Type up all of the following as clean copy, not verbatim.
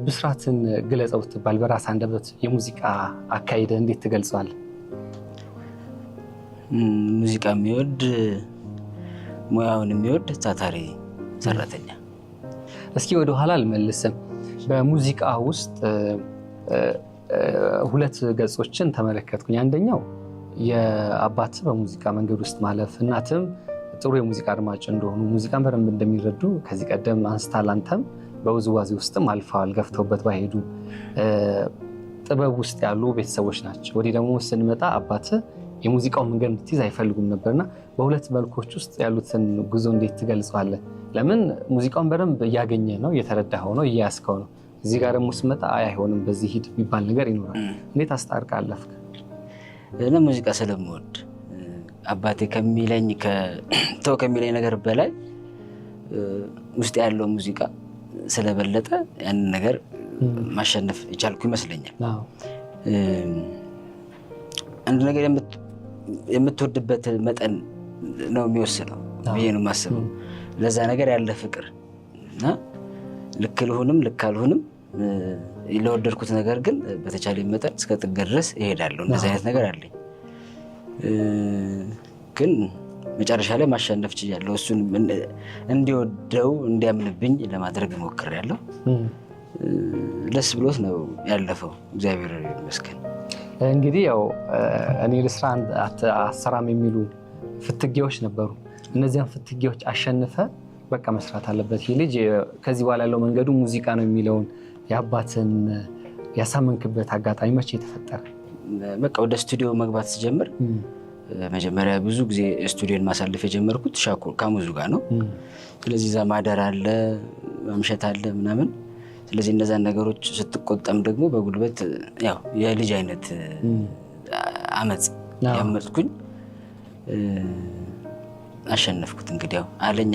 ብስራትን ግለጸው ትባል በራስ አንደበት የሙዚቃ አካይደ እንዴት ትገልጸዋለህ? ሙዚቃ የሚወድ ሙያውን የሚወድ ታታሪ ሰራተኛ። እስኪ ወደ ኋላ አልመልስም። በሙዚቃ ውስጥ ሁለት ገጾችን ተመለከትኩኝ። አንደኛው የአባት በሙዚቃ መንገድ ውስጥ ማለፍ፣ እናትም ጥሩ የሙዚቃ አድማጭ እንደሆኑ ሙዚቃን በደንብ እንደሚረዱ ከዚህ ቀደም አንስታል። አንተም በውዝዋዜ ውስጥም አልፈዋል ገፍተውበት ባይሄዱ ጥበብ ውስጥ ያሉ ቤተሰቦች ናቸው። ወዲህ ደግሞ ስንመጣ አባት የሙዚቃው መንገድ እንድትይዝ አይፈልጉም ነበርና በሁለት መልኮች ውስጥ ያሉትን ጉዞ እንዴት ትገልጸዋለህ? ለምን ሙዚቃውን በደንብ እያገኘ ነው፣ እየተረዳኸው ነው፣ እያያዝከው ነው። እዚህ ጋር ደግሞ ስመጣ አይሆንም በዚህ ሂድ የሚባል ነገር ይኖራል። እንዴት አስታርቀህ አለፍክ? እኔ ሙዚቃ ስለምወድ አባቴ ከሚለኝ ከሚለኝ ነገር በላይ ውስጥ ያለው ሙዚቃ ስለበለጠ ያንን ነገር ማሸነፍ የቻልኩ ይመስለኛል። አንድ ነገር የምትወድበት መጠን ነው የሚወስነው ብዬ ነው የማስበው። ለዛ ነገር ያለ ፍቅር እና ልክ ልሁንም ልክ አልሁንም ለወደድኩት ነገር ግን በተቻለ መጠን እስከ ጥግ ድረስ እሄዳለሁ። እንደዛ አይነት ነገር አለኝ። ግን መጨረሻ ላይ ማሸነፍ ችያለሁ። እሱን እንዲወደው እንዲያምንብኝ ለማድረግ ሞክሬያለሁ። ደስ ብሎት ነው ያለፈው። እግዚአብሔር ይመስገን። እንግዲህ ያው እኔ ልስራ አሰራም የሚሉ ፍትጌዎች ነበሩ። እነዚያን ፍትጌዎች አሸንፈ በቃ መስራት አለበት ይህ ልጅ ከዚህ በኋላ ያለው መንገዱ ሙዚቃ ነው የሚለውን የአባትን ያሳመንክበት አጋጣሚ መቼ ተፈጠረ? በቃ ወደ ስቱዲዮ መግባት ስጀምር መጀመሪያ ብዙ ጊዜ ስቱዲዮን ማሳለፍ የጀመርኩት ካሙዙ ጋር ነው። ስለዚህ እዛ ማደር አለ፣ ማምሸት አለ ምናምን። ስለዚህ እነዛን ነገሮች ስትቆጠም ደግሞ በጉልበት ያው የልጅ አይነት አመጽ ያመጽኩኝ አሸነፍኩት። እንግዲህ ያው አለኝ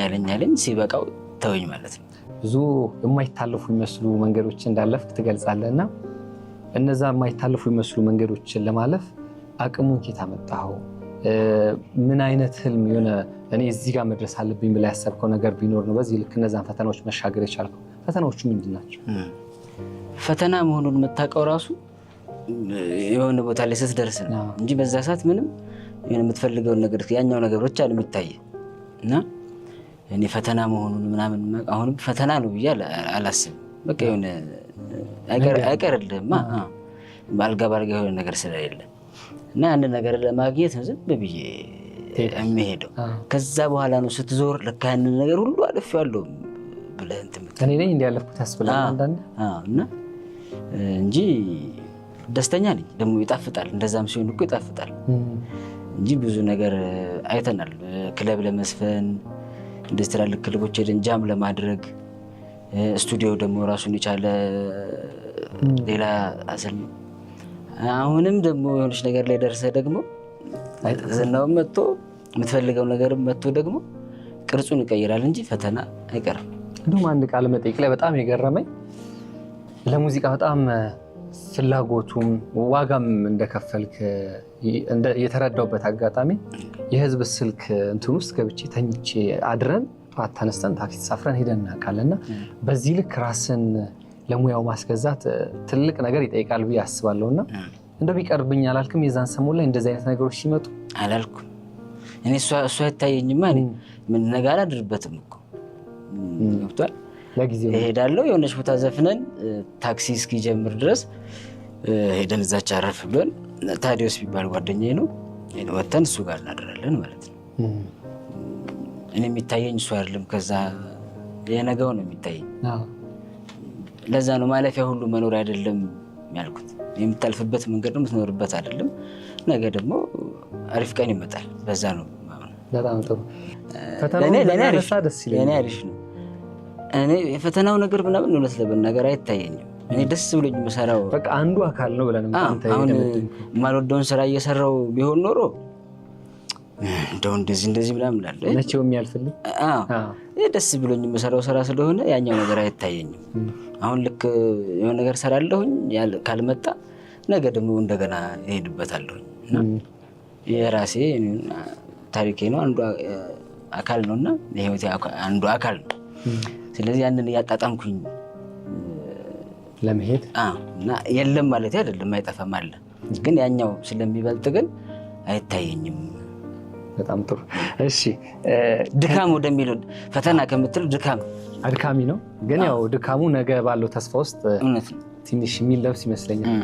ሲበቃው ተወኝ ማለት ነው። ብዙ የማይታለፉ የሚመስሉ መንገዶች እንዳለፍክ ትገልጻለህና እነዛ የማይታለፉ የሚመስሉ መንገዶችን ለማለፍ አቅሙን ከየት አመጣኸው? ምን አይነት ህልም የሆነ እኔ እዚህ ጋር መድረስ አለብኝ ብላ ያሰብከው ነገር ቢኖር ነው በዚህ ልክ እነዛን ፈተናዎች መሻገር የቻልከው? ፈተናዎቹ ምንድን ናቸው? ፈተና መሆኑን የምታውቀው ራሱ የሆነ ቦታ ላይ ስትደርስ ነው እንጂ በዛ ሰዓት ምንም የምትፈልገውን ነገር ያኛው ነገሮች አሉ የሚታይ እና እኔ ፈተና መሆኑን ምናምን አሁንም ፈተና ነው ብዬ አላስብም። በቃ የሆነ አይቀርልህማ ባልጋ የሆነ ነገር ስለሌለ እና አንድ ነገር ለማግኘት ዝም ብዬ የሚሄደው ከዛ በኋላ ነው ስትዞር ለካ ያንን ነገር ሁሉ አልፌዋለሁ ብለህ እኔ ነኝ እንዲያለፍኩት ያስብላል አንዳንዴ እና እንጂ ደስተኛ ነኝ። ደግሞ ይጣፍጣል። እንደዛም ሲሆን እኮ ይጣፍጣል እንጂ ብዙ ነገር አይተናል። ክለብ ለመስፈን እንደዚህ ትላልቅ ክለቦች ሄደን ጃም ለማድረግ ስቱዲዮ ደግሞ ራሱን የቻለ ሌላ አሰል። አሁንም ደግሞ የሆነች ነገር ላይ ደርሰህ ደግሞ ዝናው መጥቶ የምትፈልገው ነገር መጥቶ ደግሞ ቅርጹን ይቀይራል እንጂ ፈተና አይቀርም። እንደውም አንድ ቃል መጠይቅ ላይ በጣም የገረመኝ ለሙዚቃ በጣም ፍላጎቱም ዋጋም እንደከፈልክ የተረዳውበት አጋጣሚ የህዝብ ስልክ እንትን ውስጥ ገብቼ ተኝቼ አድረን ጧት ተነስተን ታክሲ ተሳፍረን ሄደን እናውቃለንና በዚህ ልክ ራስን ለሙያው ማስገዛት ትልቅ ነገር ይጠይቃል ብዬ አስባለሁና እንደው ቢቀርብኝ አላልክም? የዛን ሰሞን ላይ እንደዚህ አይነት ነገሮች ሲመጡ አላልኩም። እኔ እሷ አይታየኝማ። ምን ነገር አላድርበትም እኮ ገብቷል። ለጊዜው እሄዳለሁ የሆነች ቦታ ዘፍነን ታክሲ እስኪጀምር ድረስ ሄደን እዛች አረፍ ብለን ታዲዮስ ቢባል ጓደኛዬ ነው ወተን እሱ ጋር እናደራለን ማለት ነው። እኔ የሚታየኝ እሱ አይደለም፣ ከዛ የነገው ነው የሚታየኝ። ለዛ ነው ማለፊያ ሁሉ መኖር አይደለም ያልኩት። የምታልፍበት መንገድ ነው የምትኖርበት አይደለም። ነገ ደግሞ አሪፍ ቀን ይመጣል። በዛ ነው በጣም ጥሩ። ለኔ አሪፍ ነው። እኔ የፈተናው ነገር ምናምን እውነት ለመናገር አይታየኝም። እኔ ደስ ብሎኝ የምሰራው በቃ አንዱ አካል ነው ብለን አሁን የማልወደውን ስራ እየሰራው ቢሆን ኖሮ እንደው እንደዚህ ምናምን አለ ነቸው የሚያልፍልኝ። ደስ ብሎኝ የምሰራው ስራ ስለሆነ ያኛው ነገር አይታየኝም። አሁን ልክ የሆነ ነገር ሰራለሁኝ ካልመጣ ነገ ደግሞ እንደገና እሄድበታለሁኝ እና የራሴ ታሪኬ ነው፣ አንዱ አካል ነውና የህይወቴ አንዱ አካል ነው። ስለዚህ ያንን ያጣጣምኩኝ ለመሄድ እና የለም ማለት አይደለም፣ አይጠፋም አለ። ግን ያኛው ስለሚበልጥ ግን አይታየኝም። በጣም ጥሩ። እሺ ድካም ወደሚለው ፈተና ከምትለው ድካም አድካሚ ነው፣ ግን ያው ድካሙ ነገ ባለው ተስፋ ውስጥ እውነት ነው ትንሽ የሚለብስ ይመስለኛል።